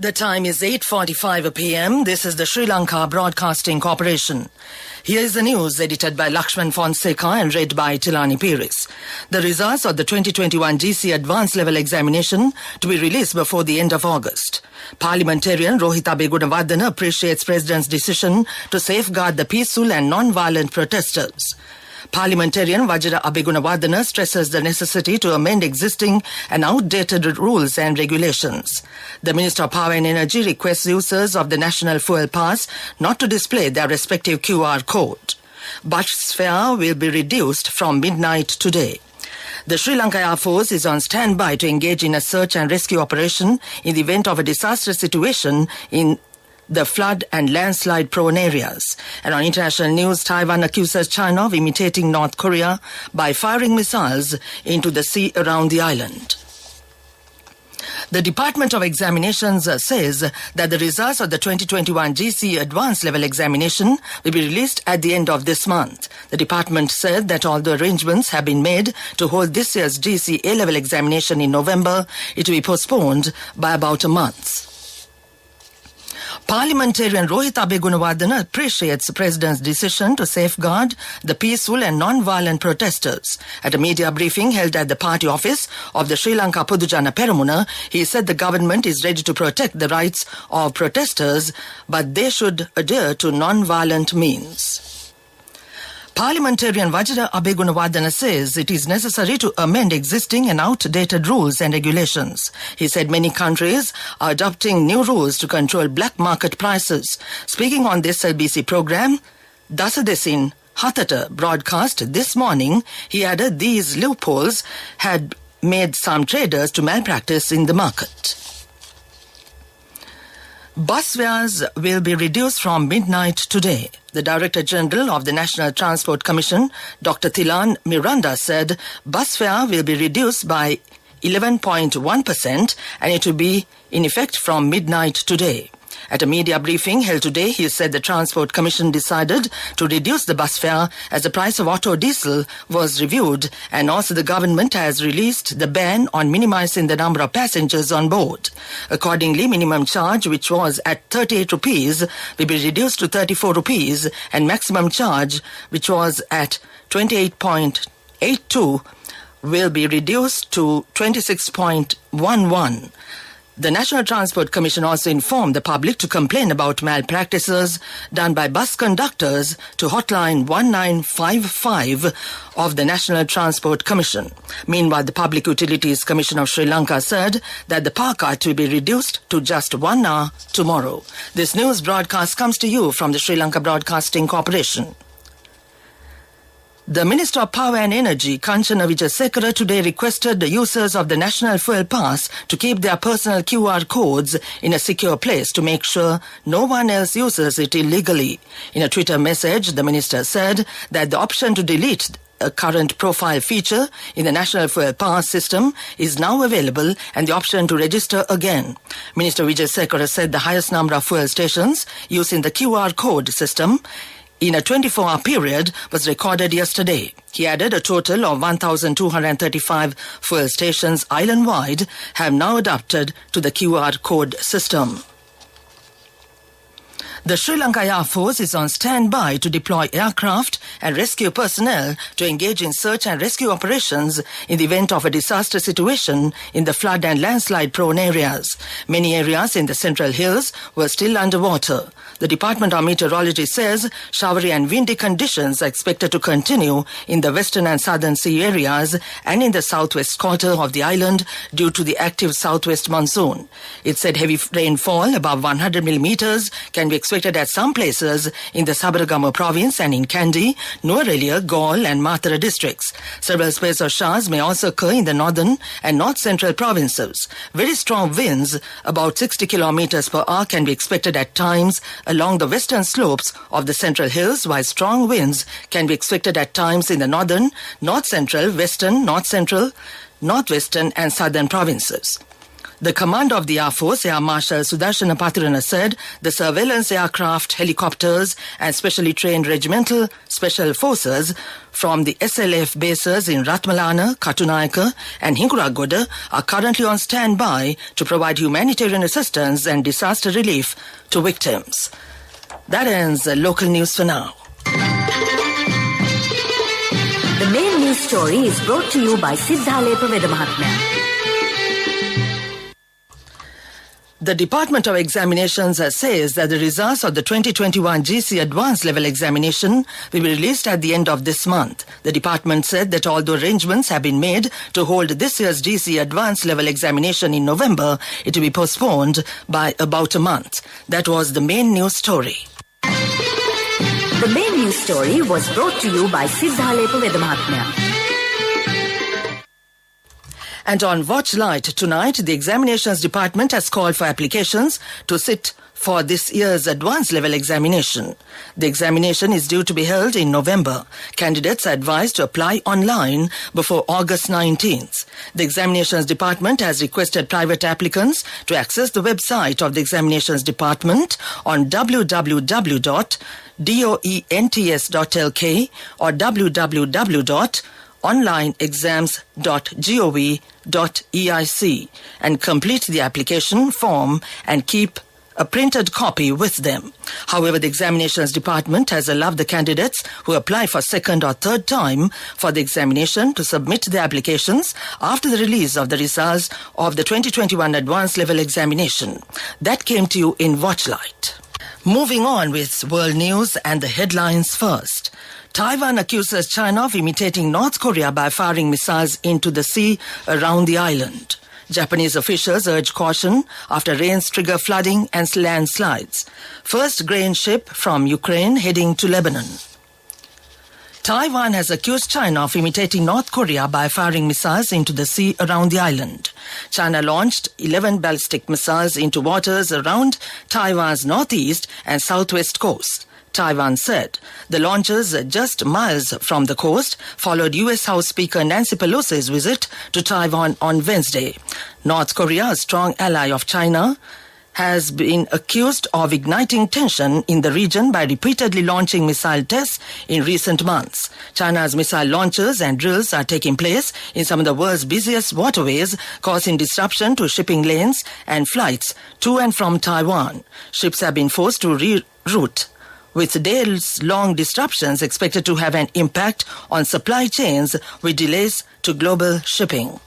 The time is 8:45 p.m. This is the Sri Lanka Broadcasting Corporation. Here is the news edited by Lakshman Fonseca and read by Tilani Piris. The results of the 2021 GC Advanced Level Examination to be released before the end of August. Parliamentarian Rohita Begunawardena appreciates President's decision to safeguard the peaceful and non-violent protesters. Parliamentarian Vajra Abegunawardena stresses the necessity to amend existing and outdated rules and regulations. The Minister of Power and Energy requests users of the National Fuel Pass not to display their respective QR code. Bus fare will be reduced from midnight today. The Sri Lanka Air Force is on standby to engage in a search and rescue operation in the event of a disaster situation in the flood and landslide-prone areas. And on international news, Taiwan accuses China of imitating North Korea by firing missiles into the sea around the island. The Department of Examinations says that the results of the 2021 GC Advanced Level Examination will be released at the end of this month. The department said that although arrangements have been made to hold this year's GC A-Level examination in November, it will be postponed by about a month. Parliamentarian Rohita Begunawardena appreciates the President's decision to safeguard the peaceful and non-violent protesters. At a media briefing held at the party office of the Sri Lanka Podujana Peramuna, he said the government is ready to protect the rights of protesters, but they should adhere to non-violent means. Parliamentarian Vajra Abegunawardena says it is necessary to amend existing and outdated rules and regulations. He said many countries are adopting new rules to control black market prices. Speaking on this SLBC program, Dasadesin Hatata broadcast this morning, he added these loopholes had made some traders to malpractice in the market. Bus fares will be reduced from midnight today. The Director General of the National Transport Commission, Dr. Thilan Miranda, said bus fare will be reduced by 11.1% and it will be in effect from midnight today. At a media briefing held today, he said the Transport Commission decided to reduce the bus fare as the price of auto diesel was reviewed, and also the government has released the ban on minimizing the number of passengers on board. Accordingly, minimum charge, which was at 38 rupees, will be reduced to 34 rupees, and maximum charge, which was at 28.82, will be reduced to 26.11. The National Transport Commission also informed the public to complain about malpractices done by bus conductors to hotline 1955 of the National Transport Commission. Meanwhile, the Public Utilities Commission of Sri Lanka said that the power cut will be reduced to just 1 hour tomorrow. This news broadcast comes to you from the Sri Lanka Broadcasting Corporation. The Minister of Power and Energy, Kanchana Wijesekara, today requested the users of the National Fuel Pass to keep their personal QR codes in a secure place to make sure no one else uses it illegally. In a Twitter message, the minister said that the option to delete a current profile feature in the National Fuel Pass system is now available, and the option to register again. Minister Wijesekara said the highest number of fuel stations using the QR code system in a 24-hour period was recorded yesterday. He added a total of 1,235 fuel stations island-wide have now adapted to the QR code system. The Sri Lanka Air Force is on standby to deploy aircraft and rescue personnel to engage in search and rescue operations in the event of a disaster situation in the flood and landslide-prone areas. Many areas in the Central Hills were still underwater. The Department of Meteorology says showery and windy conditions are expected to continue in the western and southern sea areas and in the southwest quarter of the island due to the active southwest monsoon. It said heavy rainfall above 100 millimeters can be expected at some places in the Sabaragamu province and in Kandy, Nuwara, Galle and Mathura districts. Several spells of showers may also occur in the northern and north-central provinces. Very strong winds, about 60 kilometers per hour, can be expected at times along the western slopes of the Central Hills, while strong winds can be expected at times in the northern, north-central, western, north-central, northwestern and southern provinces. The commander of the Air Force, Air Marshal Sudarshana Patirana, said the surveillance aircraft, helicopters and specially trained regimental special forces from the SLF bases in Ratmalana, Katunayaka and Hinguragoda are currently on standby to provide humanitarian assistance and disaster relief to victims. That ends the local news for now. The main news story is brought to you by Siddhalepa Vedamahatmya. The Department of Examinations says that the results of the 2021 GC Advanced Level Examination will be released at the end of this month. The department said that although arrangements have been made to hold this year's GC Advanced Level Examination in November, it will be postponed by about a month. That was the main news story. The main news story was brought to you by Siddhalepa Vedamahatmya. And on Watch Light tonight, the Examinations Department has called for applications to sit for this year's advanced level examination. The examination is due to be held in November. Candidates are advised to apply online before August 19th. The Examinations Department has requested private applicants to access the website of the Examinations Department on www.doents.lk or www.onlineexams.gov.eic and complete the application form and keep a printed copy with them. However, the Examinations Department has allowed the candidates who apply for second or third time for the examination to submit their applications after the release of the results of the 2021 Advanced Level Examination. That came to you in Watchlight. Moving on with world news and the headlines first. Taiwan accuses China of imitating North Korea by firing missiles into the sea around the island. Japanese officials urge caution after rains trigger flooding and landslides. First grain ship from Ukraine heading to Lebanon. Taiwan has accused China of imitating North Korea by firing missiles into the sea around the island. China launched 11 ballistic missiles into waters around Taiwan's northeast and southwest coast. Taiwan said the launches just miles from the coast followed U.S. House Speaker Nancy Pelosi's visit to Taiwan on Wednesday. North Korea, a strong ally of China, has been accused of igniting tension in the region by repeatedly launching missile tests in recent months. China's missile launches and drills are taking place in some of the world's busiest waterways, causing disruption to shipping lanes and flights to and from Taiwan. Ships have been forced to reroute, with days-long disruptions expected to have an impact on supply chains with delays to global shipping.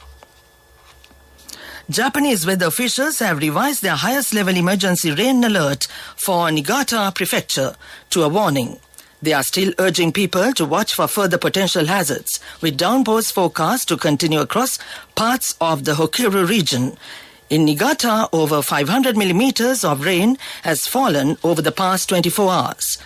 Japanese weather officials have revised their highest-level emergency rain alert for Niigata Prefecture to a warning. They are still urging people to watch for further potential hazards, with downpours forecast to continue across parts of the Hokkaido region. In Niigata, over 500 millimeters of rain has fallen over the past 24 hours.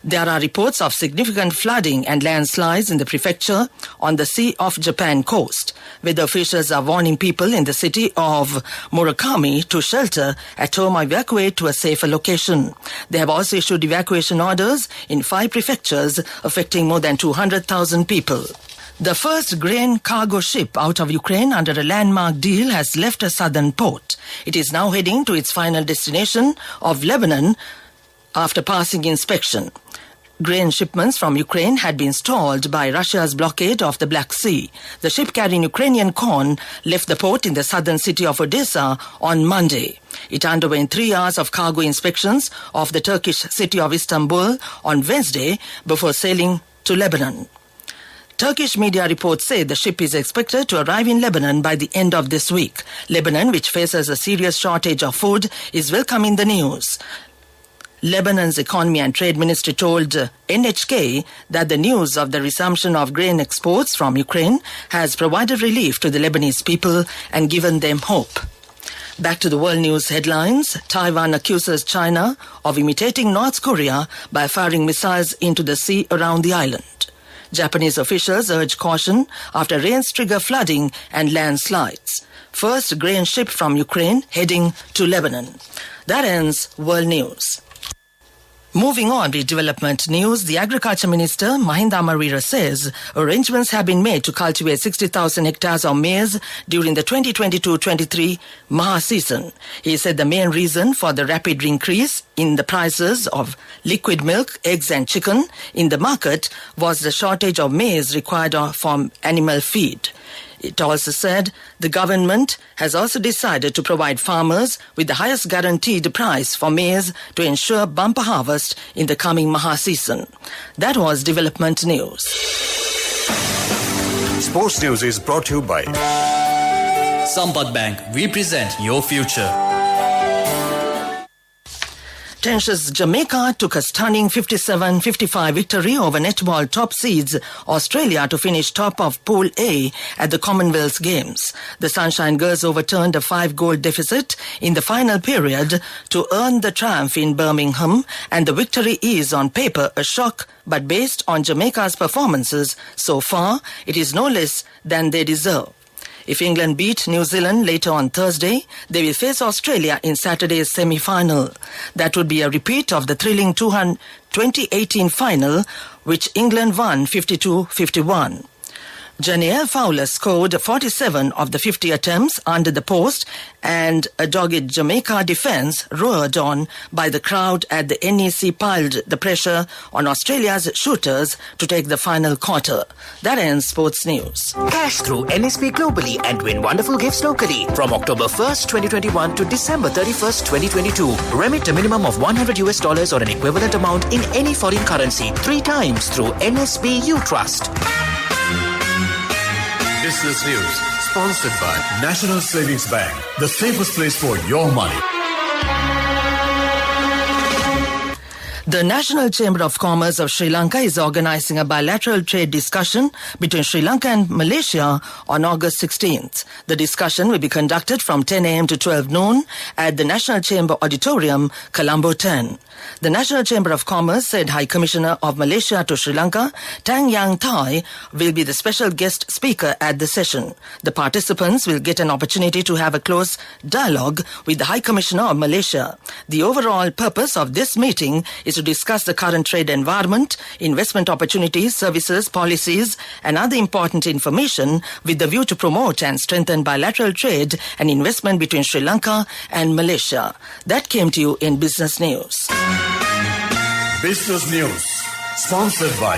There are reports of significant flooding and landslides in the prefecture on the Sea of Japan coast. Weather officials are warning people in the city of Murakami to shelter at home or evacuate to a safer location. They have also issued evacuation orders in 5 prefectures affecting more than 200,000 people. The first grain cargo ship out of Ukraine under a landmark deal has left a southern port. It is now heading to its final destination of Lebanon after passing inspection. Grain shipments from Ukraine had been stalled by Russia's blockade of the Black Sea. The ship carrying Ukrainian corn left the port in the southern city of Odessa on Monday. It underwent 3 hours of cargo inspections of the Turkish city of Istanbul on Wednesday before sailing to Lebanon. Turkish media reports say the ship is expected to arrive in Lebanon by the end of this week. Lebanon, which faces a serious shortage of food, is welcoming the news. Lebanon's Economy and Trade Ministry told NHK that the news of the resumption of grain exports from Ukraine has provided relief to the Lebanese people and given them hope. Back to the world news headlines. Taiwan accuses China of imitating North Korea by firing missiles into the sea around the island. Japanese officials urge caution after rains trigger flooding and landslides. First grain ship from Ukraine heading to Lebanon. That ends world news. Moving on with development news, the Agriculture Minister, Mahinda Marira, says arrangements have been made to cultivate 60,000 hectares of maize during the 2022-23 Maha season. He said the main reason for the rapid increase in the prices of liquid milk, eggs and chicken in the market was the shortage of maize required for animal feed. It also said the government has also decided to provide farmers with the highest guaranteed price for maize to ensure bumper harvest in the coming Maha season. That was development news. Sports news is brought to you by Sampath Bank. We present your future. Tensions Jamaica took a stunning 57-55 victory over netball top seeds Australia to finish top of Pool A at the Commonwealth Games. The Sunshine Girls overturned a 5-goal deficit in the final period to earn the triumph in Birmingham, and the victory is on paper a shock, but based on Jamaica's performances so far, it is no less than they deserve. If England beat New Zealand later on Thursday, they will face Australia in Saturday's semi-final. That would be a repeat of the thrilling 2018 final, which England won 52-51. Janielle Fowler scored 47 of the 50 attempts under the post, and a dogged Jamaica defence roared on by the crowd at the NEC piled the pressure on Australia's shooters to take the final quarter. That ends sports news. Cash through NSP globally and win wonderful gifts locally. From October 1st, 2021 to December 31st, 2022. Remit a minimum of $100 or an equivalent amount in any foreign currency 3 times through NSB U Trust. Business News, sponsored by National Savings Bank, the safest place for your money. The National Chamber of Commerce of Sri Lanka is organising a bilateral trade discussion between Sri Lanka and Malaysia on August 16th. The discussion will be conducted from 10 a.m. to 12 noon at the National Chamber Auditorium, Colombo 10. The National Chamber of Commerce said High Commissioner of Malaysia to Sri Lanka, Tang Yang Thai, will be the special guest speaker at the session. The participants will get an opportunity to have a close dialogue with the High Commissioner of Malaysia. The overall purpose of this meeting is to discuss the current trade environment, investment opportunities, services, policies, and other important information with the view to promote and strengthen bilateral trade and investment between Sri Lanka and Malaysia. That came to you in Business News. Business News, sponsored by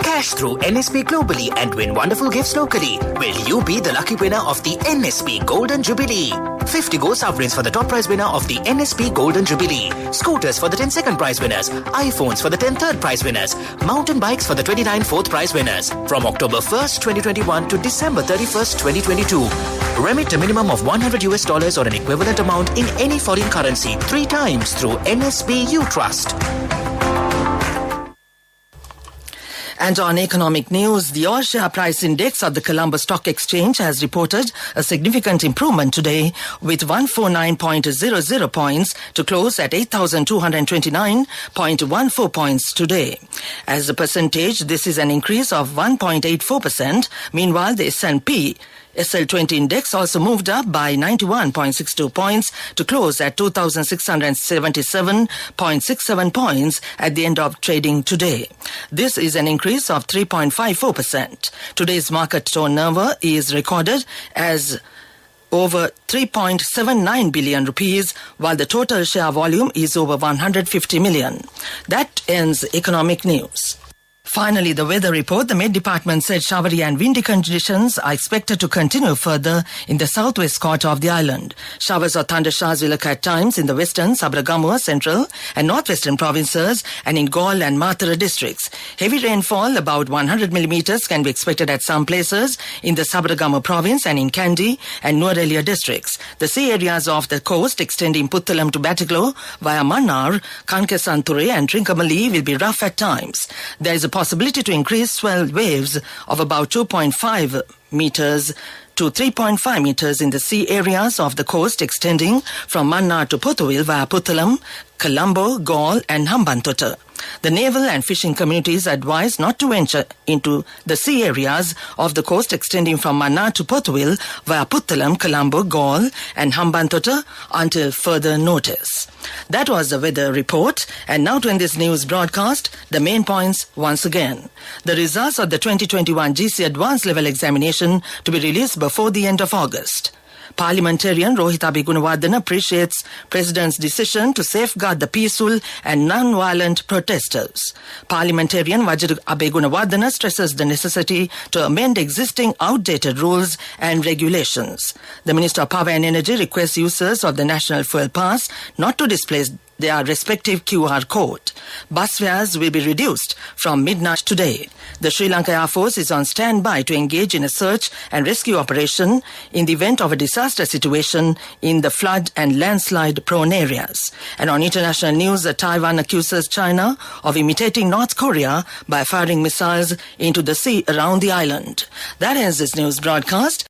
Cash through NSP globally and win wonderful gifts locally. Will you be the lucky winner of the NSP Golden Jubilee? 50 gold sovereigns for the top prize winner of the NSP Golden Jubilee. Scooters for the 10 second prize winners. iPhones for the 10 third prize winners. Mountain bikes for the 29 fourth prize winners. From October 1st, 2021 to December 31st, 2022. Remit a minimum of $100 or an equivalent amount in any foreign currency 3 times through NSB U Trust. And on economic news, the All Share Price Index of the Colombo Stock Exchange has reported a significant improvement today with 149.00 points to close at 8,229.14 points today. As a percentage, this is an increase of 1.84%. Meanwhile, the S&P SL20 index also moved up by 91.62 points to close at 2,677.67 points at the end of trading today. This is an increase of 3.54%. Today's market turnover is recorded as over 3.79 billion rupees, while the total share volume is over 150 million. That ends economic news. Finally, the weather report. The Met Department said showery and windy conditions are expected to continue further in the southwest quarter of the island. Showers or thundershowers will occur at times in the western, Sabaragamuwa, central and northwestern provinces and in Galle and Mathura districts. Heavy rainfall, about 100 millimeters, can be expected at some places in the Sabaragamuwa province and in Kandy and Nuwara districts. The sea areas of the coast extending Puttalam to Batticaloa via Mannar, Kankesanture and Trincomalee will be rough at times. There is a possibility to increase swell waves of about 2.5 meters to 3.5 meters in the sea areas of the coast extending from Mannar to Pothuil via Puttalam, Colombo, Galle and Hambantota. The naval and fishing communities advised not to venture into the sea areas of the coast extending from Mannar to Pothuil via Puttalam, Colombo, Galle and Hambantota until further notice. That was the weather report, and now to end this news broadcast, the main points once again. The results of the 2021 GC Advanced Level Examination to be released before the end of August. Parliamentarian Rohit Abegunawardena appreciates President's decision to safeguard the peaceful and non-violent protesters. Parliamentarian Vajra Abegunawardena stresses the necessity to amend existing outdated rules and regulations. The Minister of Power and Energy requests users of the National Fuel Pass not to displace their respective QR code. Bus fares will be reduced from midnight today. The Sri Lanka Air Force is on standby to engage in a search and rescue operation in the event of a disaster situation in the flood and landslide-prone areas. And on international news, Taiwan accuses China of imitating North Korea by firing missiles into the sea around the island. That ends this news broadcast.